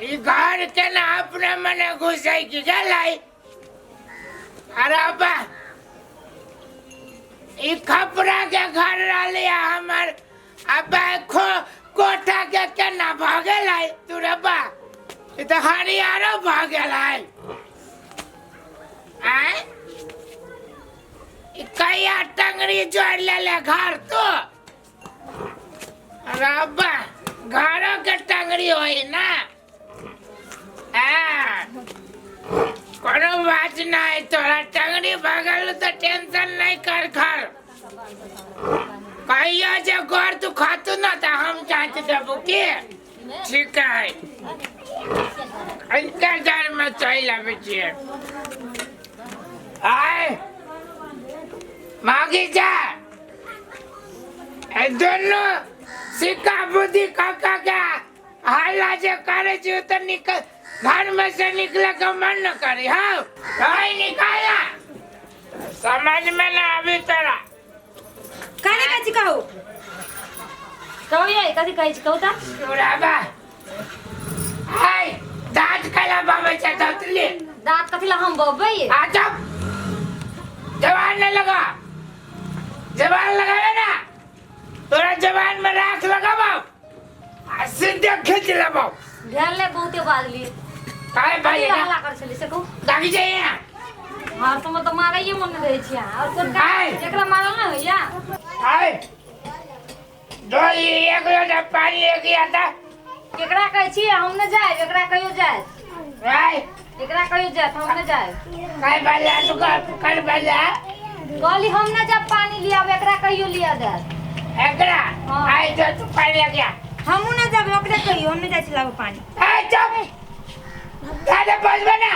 ई घर के ना अपने मने घुसाई की गलाई। अरे अब्बा ई खपरा के घर रहलिया हमर अब्बा कोठा के केना भागेलाई तू रे बा ई तो हरियारो भागेलाई आय ई कया टंगरी जोड़ ले घर तो अरे अब्बा घरों के टंगरी होई ना कोनो बात नहीं तोरा टंगरी भागल तो टेंशन नहीं कर घर कहियो जे घर तू खातू ना तो हम चाहते देबू के ठीक है इनका घर में चल आवे छिए आय मागी जा ए दोनों सिक्का बुद्धि काका का हल्ला जे करे छी तो निकल घर में से निकले का मन न करे हाँ भाई निकाला समझ में ना अभी तेरा काने काची कहू कहू ये कथी कहै छी कहू ता तोरा बा हाय दांत काला बाबा चटतली दांत कथी ला हम बबै आ जा जवान न लगा जवान लगावे ना तोरा जवान में राख लगाबो आ सीधे खींच लेबो ध्यान ले बहुते बाजली काय भाई हल्ला कर छली से कहू दागी जाइए हां तुम तो मारैये मन रहै छी और कोन का एकरा मारल न होइया हाय दो एक लोटा पानी लेके आता एकरा कहै छी हम न जाय एकरा कहियो जाय हाय एकरा कहियो जाय हम न जाय काय बाला तू कर बाला गली हम न जब पानी लिया एकरा कहियो लिया दे एकरा आइ जो तू पानी लेके आ हमू न जाबे ओकरे कहियो हम न जाय छी लाबे पानी ए चुप दादा बजबे ना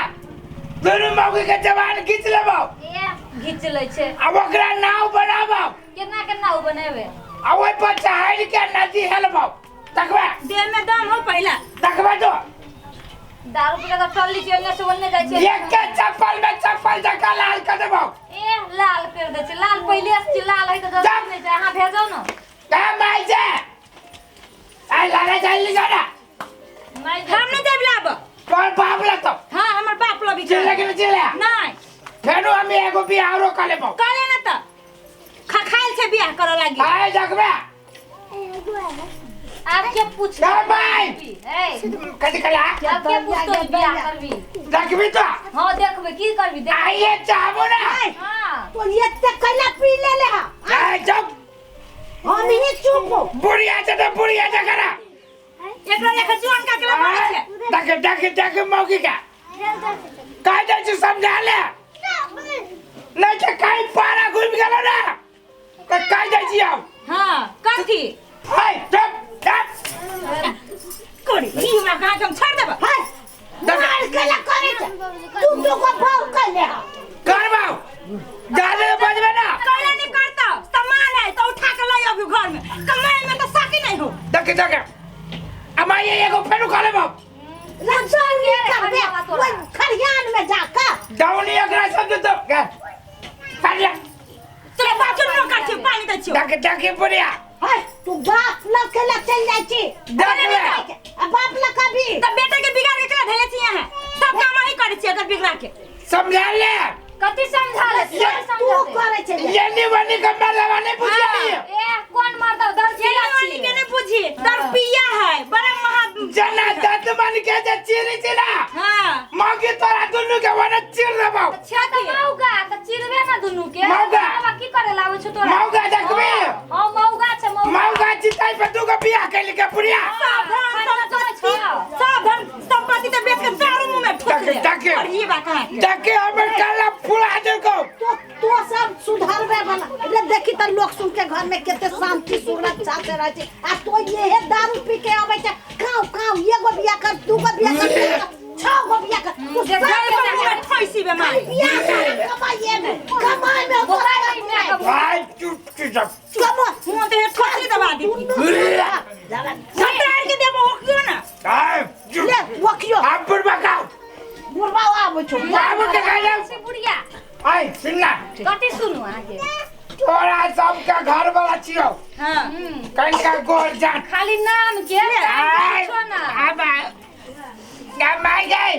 दोनों मौके के जवान खींच लेबो ए घिच ले छे अब ओकरा नाव बनाबो केना के नाव बनेबे आ ओइ पर चढ़ के नदी हेलबो तकबा देह में दम हो पहिला तकबा तो दारू पी के टल्ली चलने से ओने जाय छे एक के चप्पल में चप्पल जका लाल कर देबो ए लाल कर दे छे लाल पहिले से लाल है तो जरूरत नहीं जाय हां भेजो न का माई जे आ लाला जल्दी जाना नहीं हम न जाब लाब तोर बाप ला तो हां हमर बाप लबी चले के चले नहीं फेरो हम एगो बियाह रो कर लेबो करे न त खाइल से बियाह करे लागी आय देखबे आप के पूछ का भाई ए कथि कला आप के पूछ तो बियाह करबी देखबी तो हां देखबे की करबी देख आइए चाहबो ना हां तो ये तक कला पी ले हा ए चुप हम ही चुप हो बुढ़िया से करा एकरा लेख जुआन का केला मारे छे देख मौकी का काय दे तू समझा ले नहीं तो काय पारा घुम गेलो ना तो काय दे छी हम हां कथी हाय चुप कोड़ी ई हमरा कहा हम छोड़ देब हाय मार कला करे तू तो को भाव कर ले हा करबाओ जाने बजबे ना कइला नहीं करता सामान है तो उठा के ले आबू घर में कमाई में तो साकी नहीं हो देख अमाई एगो फेरू खा लेबो रंजन के कर दे वो खरियान में जाकर डाउनी एकरा सब तो पारिया चले बाथरूम में काट पानी दे छियो देख बुढ़िया हाय तू बाप ल के ल चल जाई छी अब बाप ल कभी तब बेटा के बिगाड़ के केला धैले छी यहां सब काम ही करे छी अगर बिगड़ा के समझा ले कथि समझा ले तू करे छे ये नहीं बनी कमर लगाने पूछी ए कौन मारता दर पिया छी के नहीं पूछी दर पिया है बड़ा महा जना दत बन के जे चिरी चिरा हां मौके तोरा दुनु के वन चिर देबो अच्छा त मौगा त चिरबे ना दुनु के मौगा की करे लावे छ तोरा मौगा देखबे हां मौगा छ मौगा चिताई पे तू के बियाह कैल के पुरिया सावधान संपत्ति त बेच के दारू मुंह में ठोक दे देख और ये बात है देख हमर काला फुला दे को तो सब सुधारबे वाला ले देखी त लोग सुन के घर में केते शांति सुरक्षा से रह छी आ तो ये है दारू पी के आवे छ काऊ एगो बियाह कर दू गो बियाह कर छह गो बियाह कर तू घर फैसी बे मारी बियाह कर कमाई में बोराई में भाई चुप कमा मुंह ते ठोकी दबा दी सत्रार के देबो क्यों ना हाय ले वकियो आप पर बकाओ बुरबावा आबो छ बाबू के कहले से बुढ़िया आई सुनना कथि सुनु आगे तोरा सब का घर वाला छियो हां कहीं का गोर जान खाली नाम के आय, पूछो ना अब क्या माय गई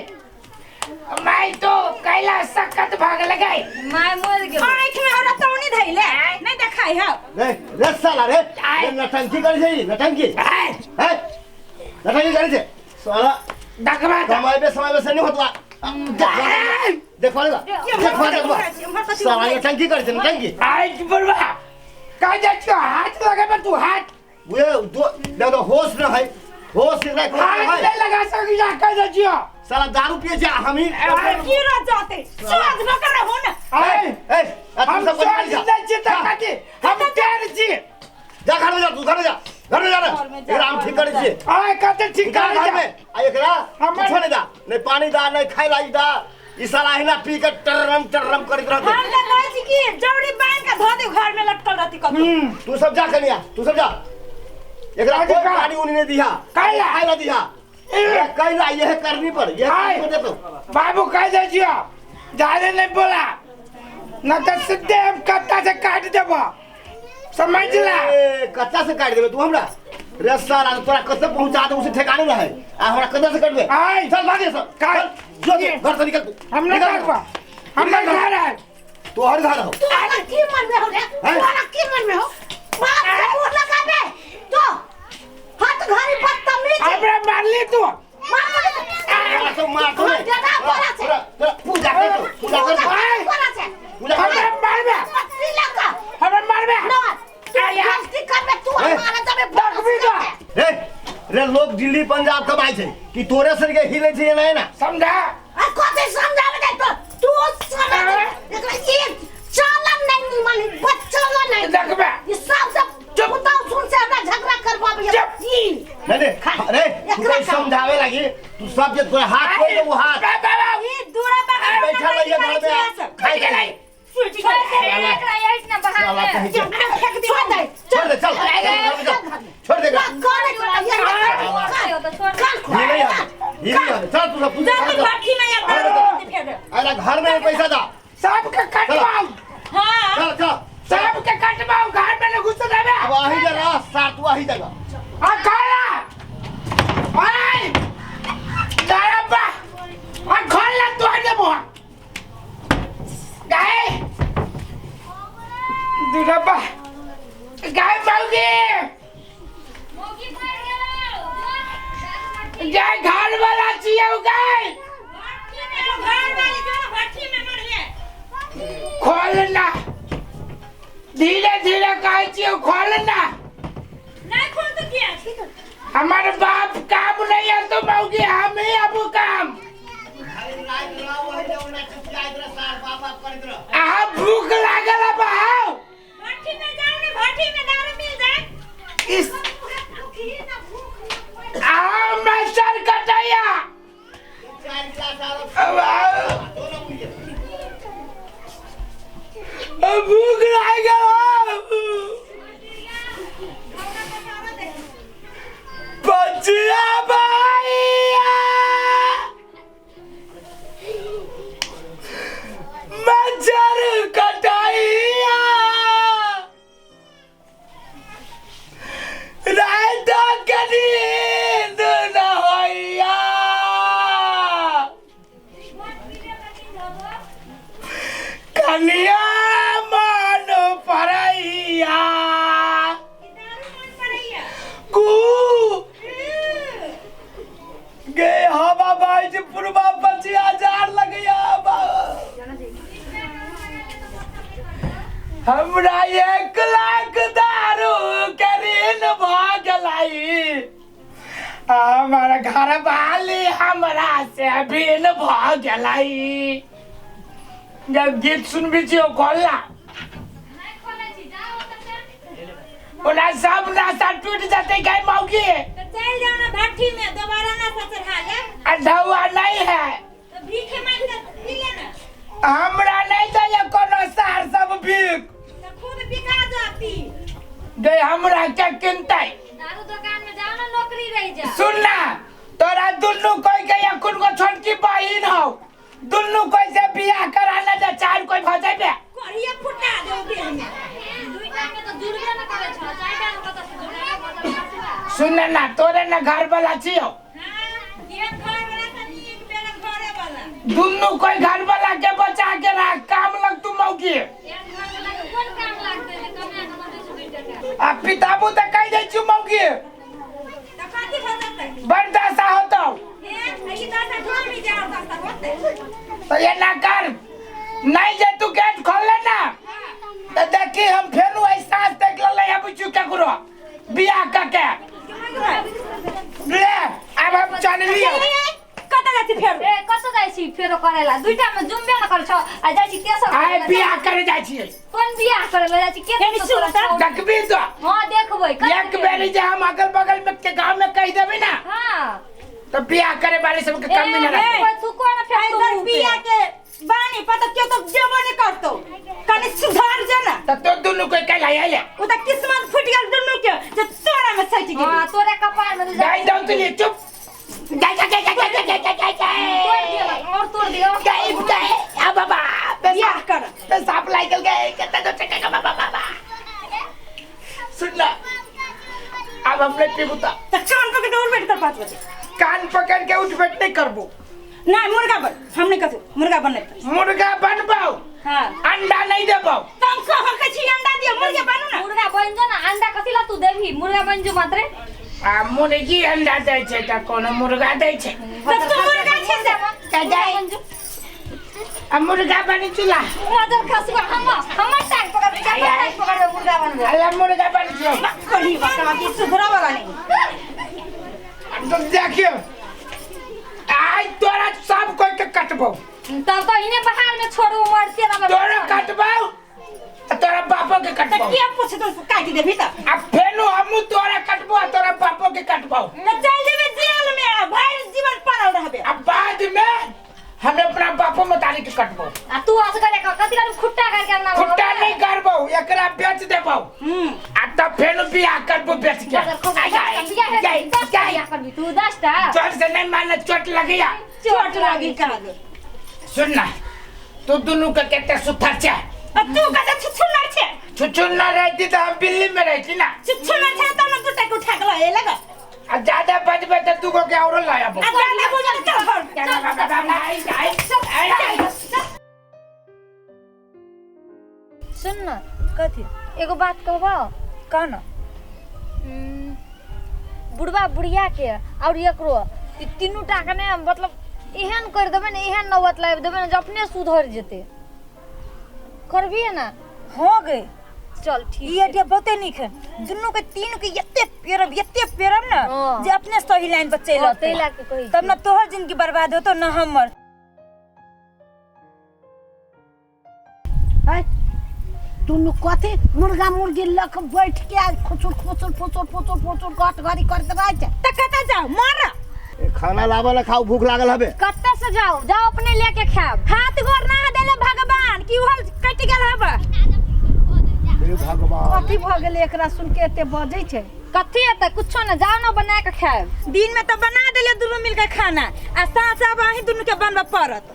माय तो कैला सकत भाग लगाई माय मर गेल आँख में हमरा तौनी धइले नहीं देखाई हो रे साला रे नटंकी कर छै नटंकी है नटंकी करे छै साला दखबा समय में से नहीं होतवा देखो साला नटंकी करे छै नटंकी आज बुढ़वा का जाछो हाथ लगाबे तू हाथ वे दो होश न है होश नहीं हाथ नहीं लगा सकी जा का जाछो साला दारू पिए जा हम ही की रो जाते स्वाद न करे हो ना ए हम सब स्वाद नहीं जीता काके हम तेर जी जा घर में जा तू घर में जा एकरा हम ठीक करे छी आय कते ठीक कर घर में आ एकरा हम छोड़ दा नहीं पानी दा नहीं खाई लाई दा ई साला हिना पी के टररम करत रहते हम ले कहै छी कि जौड़ी बांध के धो दे घर में लटकल रहती कब तू सब जा कनिया तू सब जा एकरा कोई पानी उनी नहीं दिया कैला खाई दिया कैला यह करनी पर यह दे तो बाबू कह दीजिए ज्यादा नहीं बोला न तो सीधे हम कत्ता से काट देबो समझ ला कच्चा से काट देबे तू हमरा रे साला तोरा कत्ते पहुंचा दे उसे ठिकाने रहे आ हमरा कत्ते से काटबे चल भागे सब काट जो घर से निकल तू हमने हमरा घर है तू हर घर हो तू की मन में हो रे तू की मन में हो बाप से मुंह लगा दे तो हाथ घरी बदतमीज हमरा मार ले तू तो मार तू जगह बोला से पूजा कर पूजा कर हमरा मार बे हमरा मार बे गलती कर में तू हमारा जब बकवी दो रे लोग दिल्ली पंजाब कब आए थे कि तोरे सर के हिले छे नहीं ना समझा आ कोते समझावे दे तो तू समझ एकरा ये चालन नहीं मानी बच्चों नहीं देखबे ये सब चुप तो सुन से हमरा झगड़ा करवाबे ई नहीं अरे तू समझावे लगी तू सब जे तोरा हाथ खोल दे वो हाथ ई दूरा पर बैठा रहिए घर में खाई के लाई छोड़ दे एकरा यही ना साला बहाने कहीं छोड़ दे छोड़ दे कौन है ये चल तू सब पूजा जल्दी बाकी में या फिर अरे घर में पैसा दा सब के कटवाओ हां चल सब के कटवाओ घर में न घुस देबे अब आही जगह सार तू आही जगह आ खाला ओए दारबा आ खाला तू आ देबो गाय दारबा गाय मौगी मर गेल गाय घर वाला छिए गाय घर वाली जो भट्टी में मर गए खोलना धीरे धीरे कहे छिए खोलना नहीं खोल तो क्या हमारे बाप काम नहीं है तो मौगी हम ही अब काम आ भूख लागल है बाऊ भट्टी में जाओ ना भट्टी में दारू मिल जाए इस मैं सर कटैया भूख लागल बचिया भैया मच्छर कटैया रात के नींद न होइया कनिया मन परैया कू गे हवा बाइज पुरवा 25,000 लगैया हमरा 1 लाख दारू के ऋण भ गेलै हमारा घर वाली हमरा से भिन्न भ गेलै जब गीत सुनबी छियो खोलना ओला सब नासा टूट जाते गए मौगी तो चल जाओ ना भट्टी में दोबारा ना चढ़ा ले अधवा नहीं है तो भीख मांग के पी लेना हमरा नहीं चाहिए कोनो सार सब भीख तो खुद बिका जाती गए हमरा क्या किनतै दारू दुकान में जाओ ना नौकरी रह जा सुनना तोरा दुन्नु कोई के या कुन को छोटकी बहिन हो दुन्नु कोई से बियाह कराना जा चार कोई भजेबे करिए फुटा दे देह में दुईटा में तो जुड़बे ना करे छ चारटा में कत से जुड़बे मतलब सुन ना तोरे ना घर वाला छियो हां ये घर वाला दुन्नु कोई घर वाला के बचा के रख काम लग तू मौकी आ पिताबू त कह दे छु मौकी बर्दाश्त होतो तो ये ना कर नहीं जे तू गेट खोल ले ना तो देखी हम फेरू ऐसा देख ले अब चुका करो बियाह करके ले अब हम चल लियो कता जाती फेर ए कता जाईसी फेरो करेला दुईटा में जुम्बे न कर छ आ जाईसी तेसर आए बियाह करे जाई छी कोन बियाह करेला जाईसी के देखबी तो हां देखबै एक बेरी जे हम अगल बगल में के गांव में कह देबे ना हां तो बियाह करे वाले सब के कम नहीं रहे तू कोन फेर तू बियाह के बानी पता क्यों तो जेबो नहीं करतो कने सुधार जना तो तो दोनों कोई कह लाया ले ओ त किस्मत फुट गेल दुनु के जे तोरा में सट गेल हां तोरे कपार में जाई दो तू ले चुप जाई और तोड़ दियो गए अब बाबा बियाह कर पे सांप लागल गए कितना तो चक्का बाबा सुन ना अब हमने पीबुता त कान पकड़ उठ बैठ कर 5 बजे कान पकड़ के उठ बैठ नहीं करबो ना मुर्गा बन हम नहीं कहते मुर्गा बन नहीं मुर्गा बनबाओ हां अंडा नहीं देबो तुम कह के छी अंडा दियो मुर्गा बनू ना मुर्गा बन जो ना अंडा कथिला तू देबी मुर्गा बन जो मात्रे आ मुर्गी अंडा दे छै त कोनो मुर्गा दे छै तो तू मुर्गा छे से का जाय आ मुर्गा बनी चुला नजर खसबा हम टांग पकड़ के टांग पकड़ मुर्गा बनबो अल्लाह मुर्गा बनी चुला कही बता की सुधरा वाला नहीं तो देखियो आई तोरा सब कोई के कटबो तब तो इने बाहर में छोड़ू मर तेरा में तोरा कटबो तोरा बापो के कटबो के पूछ तो काट देबी त अब फेनु हमू तोरा कटबो तोरा बापो के कटबो न चल देबे जेल में भाई जीवन पड़ल रहबे अब बाद में हम अपना बापो मुताबिक कटबो आ तू असगरे कथिला खुट्टा करके ना खुट्टा नहीं करबो एकरा बेच देबो आ तब फेनु बियाह करबो बेच के क्या करबी तू 10 टा चोट से नहीं मारना चोट लगेया चोट लगी का सुन ना तू दोनों का कहते सुथर छे तू कदा छुछुनर छे छुछुनर रहती तो हम दिल्ली में रहती ना छुछुनर छे त न टूटा को उठा के ले लगा आ ज्यादा बजबे तो तू को क्या और लाया बो आ ज्यादा बोल चल सुन ना कथी एगो बात कहबो कहना बुढ़वा बुढ़िया के और एकरो तीनों टा के ने मतलब एहन कर देबे ने एहन नौबत लाब देबे ने अपने सुधर जेते करबी ना हो गए चल ठीक ये जे बहुते निक है दुनु के तीन के एते पेरब ना जे अपने सही लाइन पर चल आते तब ना तोहर जिंदगी बर्बाद होतो ना हमर है दुनु कथी मुर्गा मुर्गी लक बैठ के फुचुर गट गरी करते रह छै त कता जाओ मार खाना लावा ना खाओ भूख लागल हबे कत्ते से जाओ अपने लेके खाब हाथ गोर ना देले भगवान की होल कटि गेल हबे हे भगवान कथी भ गेल एकरा सुन के एते बजै छै कथी एते कुछो ना जाओ ना बना के खाब दिन में तो बना देले दुनु मिल के खाना आ साथ अब अही दुनु के बनबा पड़त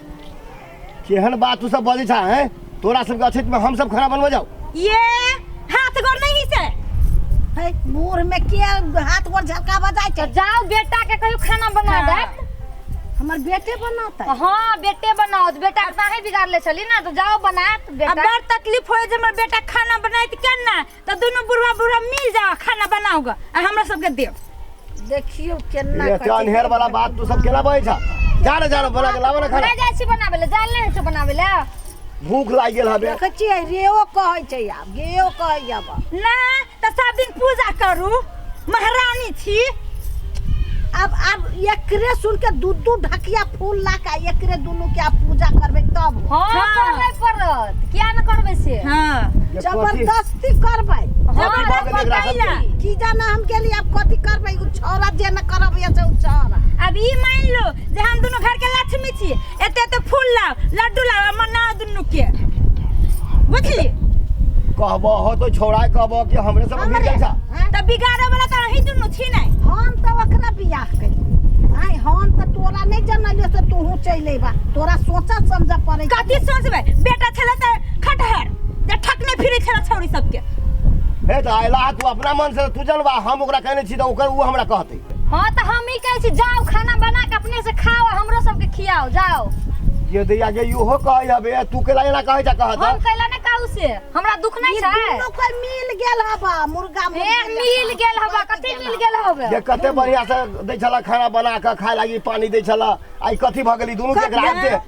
केहन बात तू सब बजै छा हैं तोरा सब के अछत में हम सब खाना बनवा जाओ ये हाथ गोर नहीं से है मुंह में के हाथ गोर झलका बजाय छै जाओ बेटा के कहियो खाना बना दे हमर बेटे बनाता है हां बेटे बनाओ बेटा काहे बिगाड़ ले चली ना तो जाओ बना बेटा अब बड़ तकलीफ होय जे हमर बेटा खाना बनाइत केना तो दोनों बुढ़वा मिल जाओ खाना बनाओगा आ हमरा सब के दे देखियो केना ये अनहेर वाला बात तू सब केला बजै छा जा बना के लावा ना खाना जाय छी बनावे ले जान ले छ बनावे ले भूख लाग गेल हबे देख छियै रेओ कहै छै आब गेओ कहै अब ना त सब दिन पूजा करू महारानी छी अब एकरे सुन के दूध ढकिया फूल ला के एकरे दुनु के आप पूजा करबे तब हां करबै पड़त किया न करबै से हां जबरदस्ती करबै हां की जाना हम के लिए अब कथि करबै उ छोरा जे न करब या से उ छोरा अब ई मान लो जे हम दोनों घर के लक्ष्मी छी एते फूल लाओ लड्डू लाओ मना दुनु के बुझली कहबो हो तो छोड़ा कहबो कि हमरे सब गिर गेल छा त बिगाड़े वाला त अही दुनु छी नै हम त ओकरा बियाह कइली आइ हम त तोरा नै जानलियो से तू चले बा तोरा सोचा समझ पड़े कथि सोचबे बेटा छले त खटहर जे ठकने फिरे छले छौरी सब के हे त आइला तू अपना मन से तू जानबा हम ओकरा कहने छी त ओकर उ हमरा कहतै हां त हम ही कहै छी जाओ खाना बना के अपने से खाओ हमरो सब के खियाओ जाओ के दे आगे यो कह अबे तू केला ना कहे जा कहत हम कैला ने काऊ से हमरा दुख नहीं छै दोनों कोई मिल गेल हबा मुर्गा मिल गेल हबा कथि मिल गेल हबे जे कते बढ़िया से दै छला खाना बना के खाए लागी पानी दै छला आई कथि भ गेली दुनु के रात से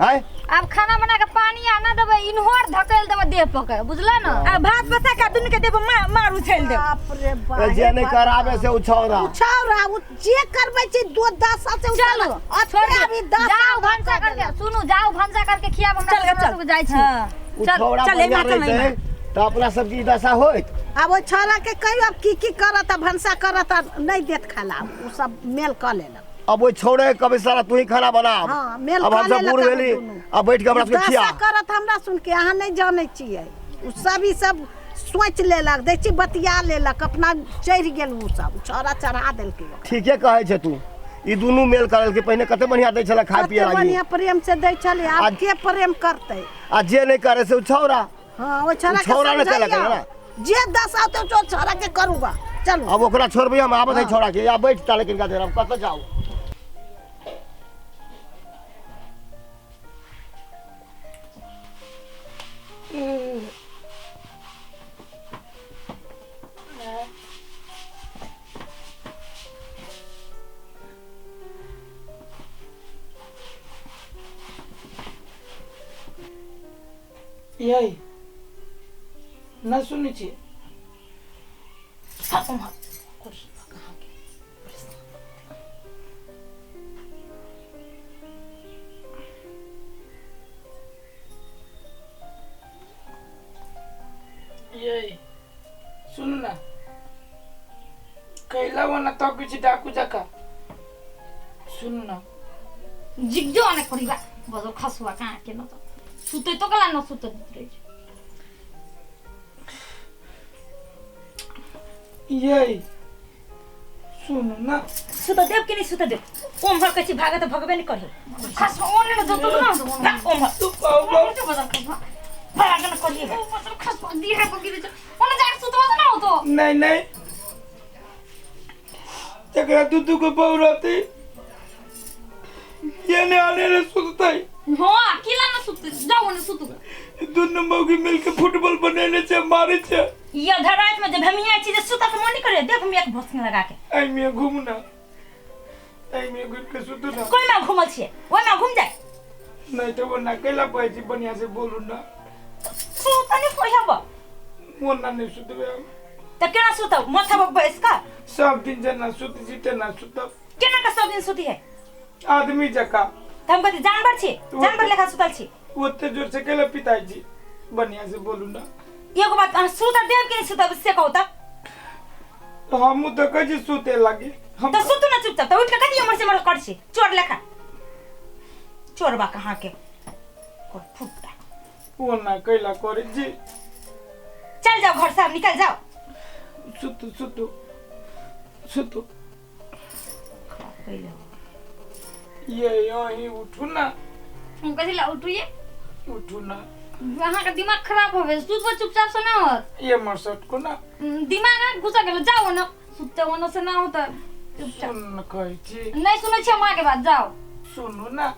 हैं अब खाना बना के पानी आना देबे इनहोर धकेल देबे देह पके बुझला ना आ भात बसा के दुनु के देबे मार उछल दे बाप रे बाप जे नहीं करावे से उछौरा छौरा उ जे करबै छी दो दशा से चलो छोड़ अभी 10 जाओ भंसा करके सुनु जाओ भंसा करके खियाब हमरा सब जाई छी उछौरा बढ़िया रहते तो अपना सबकी दशा होइत अब ओ छौरा के कहियो अब की करत भंसा करत नहीं देत खाला उ सब मेल क लेलक अब वो छोड़े कभी सारा तू ही खाना बना हां मेल अब हम सब बूढ़ भेली अब बैठ के हमरा सबके खिया दशा करत हमरा सुन के अहाँ नहीं जानै छियै उ सब ई सब सोच लेलक दै छी बतिया लेलक अपना चढ़ गेल उ सब छौरा चढ़ा देलकै ठीके कहे छे तू ई दुनु मेल करल के पहले कते बढ़िया दै छला खा पिए लागी बढ़िया प्रेम से दै छले अब के प्रेम करतै आ जे नहीं करे से छौरा हां ओ छौरा ने केला ना जे दशा तो जो छौरा के करूगा चलो अब ओकरा छोड़बे हम आबत है छौरा के या बैठ ताले किनका देर हम कत जाऊ यही न सुनी छी यही सुन ना कैला वना तो कुछ डाकू जाका सुन ना जिग्जो अने परिवा बजो खसुआ कहाँ के न त सुते तो कला न सुते रे यही सुन ना सुत देव कि नहीं सुत देव ओम भर कछि भागा त भगबे नहीं करियो खस ओने न जतो न ना ओम भर तू पाऊ बजो खस भागा न करियो बजो खस दिहे पगिरे ओने जाके सुतो न हो तो नहीं नहीं तकरा दूध को पौराते ये ने आने रे सुतताई हां किला न सुते जाओ न सुतु दोनों मौगी मिलके फुटबॉल बनाने से मारे छे ये धरात में जब हम यहाँ चीज सुता के मन नहीं करे देख हम एक भस्म लगा के आई में घूमना आई में घूम के सुतो ना कोई ना घुमल छे ओय ना घूम जाए नहीं तो वो ना केला पाई बढ़िया से बोलू ना सुता नहीं पोहब वो ना नहीं सुतबे त केना सुता माथा पर बैस का सब दिन जना सुत जीते ना सुत केना का सब दिन सुती है आदमी जका हम कहते जानवर छे जानवर लेखा सुतल छे ओते जोर से केला पिताई जी बढ़िया से बोलू ना एगो बात सुता देव के नहीं सुता से कहू त हम तो कजी सुते लगे हम त सुतु न चुपचाप त उठ के कदी उमर से मर कर छे चोर लेखा चोर बा कहां के कोई फुटता वो ना केला करे जी चल जाओ घर से अब निकल जाओ सुतु सुतु सुतु ये यही उठू ना हम कथि ला उठिए उठू ना वहां का दिमाग खराब हो गए सुत चुपचाप से ना हो ये मरसट को ना दिमाग घुसा गेल जाओ न सुते वन से ना होता चुपचाप सुन कही थी नहीं सुने छे मां के बात जाओ सुनो ना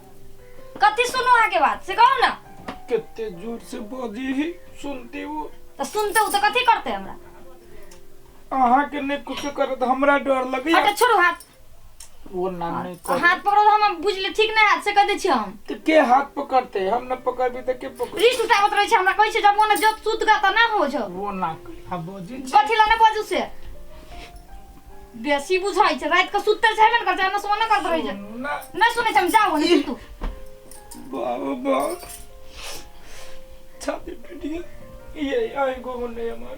कथि सुनो आ के बात से कहो ना कितने जोर से बोली ही सुनती वो तो सुनते हो तो कथि करते हमरा आहा के ने कुछ करे तो हमरा डर लगे हट छोड़ो हाथ वो ना नहीं कर हाथ पकड़ो तो हम बुझले ठीक नहीं हाथ से कह दे छी हम तो के हाथ पकड़ते हम न पकड़बी तो के पकड़ रिस उठावत रहे छै हमरा कहै छै जब मोने जब सुत गा त ना हो छ वो ना हम बोझी कथि ला ने बाजू से बेसी बुझाई छै रात के सुतते छै न कर न सोना कर रहे छै ना नहीं सुने हम जाओ न सुतू बाबा छाती पिटिया ये आई गो ने हमार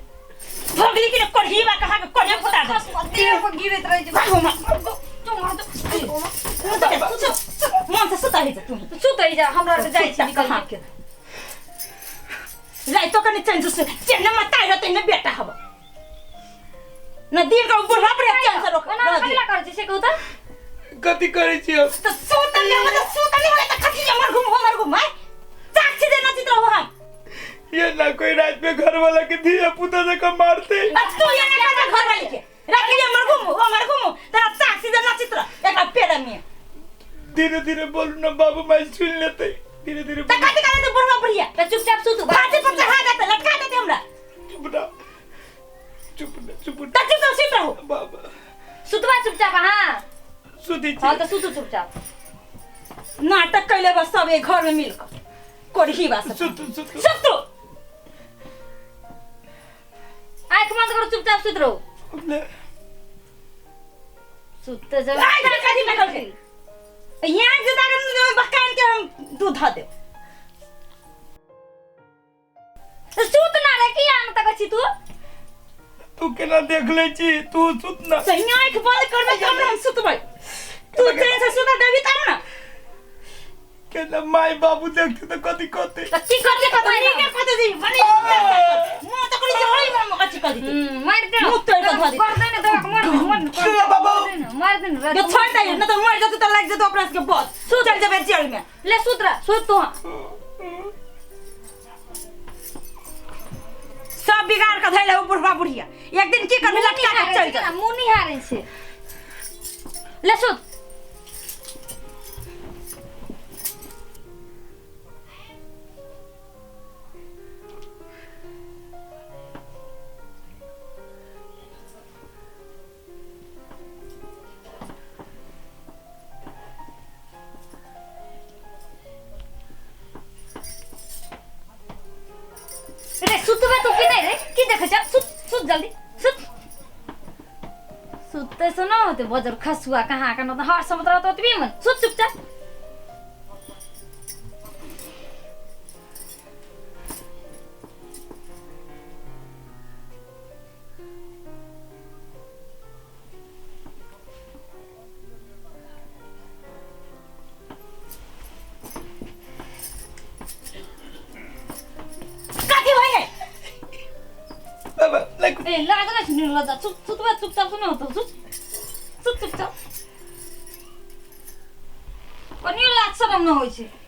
भगली के करही बा कहां के करे फटा दे देह पर गिरत रहे छै भागो मा तुम हाथ मन से सुता है तू सुतै जा हमरा के जाई छी निकल के राय तो कने चेंज से चेन मत आइ रहते न बेटा हब न दिन का बुढ़ा पर कैंसर रोक ना कहिला कर छै से कहू त कथि करे छी तो सुता नहीं होला त कथि हमर घुम है साक्षी देना चित्र हो हम ये ना कोई रात में घर वाला के दिया पुता से कम मारते तू ये ना का घर वाले के रख ले हमर घुम तेरा साक्षी देना चित्र एक पेड़ में धीरे धीरे बोलू ना बाबू, मैं सुन लेते। धीरे धीरे त काटे काटे तो बुढ़वा बुढ़िया तो चुपचाप सुत फांसी पर चढ़ा देते लटका देते हमरा चुप ना, चुप ना, चुप ना। तक चुप सुत रहो बाबा सुतवा चुपचाप। हाँ सुधी हाँ तो सुतु चुपचाप। नाटक कैले बस सब एक घर में मिलकर कोरही बस सुत सुत सब तो आँख बंद करो, चुपचाप सुत रहो। सुतते जब आई का काटी में करके यहाँ से ताकत बकान के हम दूध धा दे सुत ना रे की आन तक छी तू। तू केना देख ले छी, तू सुत ना। सही आँख बंद करबे तब हम सुतबै तू चैन से सुता देबी तब ना केना माय बाबू देखते तो कथी कहते। कच्ची कर दे कतई बनी के कहते जी बनी मुंह तो करी जोड़ी में कच्ची कर दी मार दे मुंह तोड़ के धो दी कर दे ना तो मार दे ये छोड़ दे ना तो मर जाते तो लग जाते अपना के बस सो चल जाबे जेल में ले सुत रहा, सुत तू। सब बिगाड़ के धैले बुढ़वा बुढ़िया एक दिन की करबे लटका के चल जा मुंह नहीं हारे से। ले सुत। रे सुतबे तो की नहीं रे की देखे जा, सुत सुत जल्दी सुत। सुतते सुनो होते बजर खसुआ कहाँ का न तो हर समुद्र तो भी मन सुत चुपचाप। काठी भई है बाबा लाइक ए लागला छिन लजा सुतबे चुपचाप सुनो होते सुत सुत चुपचाप। पनि लाज शरम न होइ छै।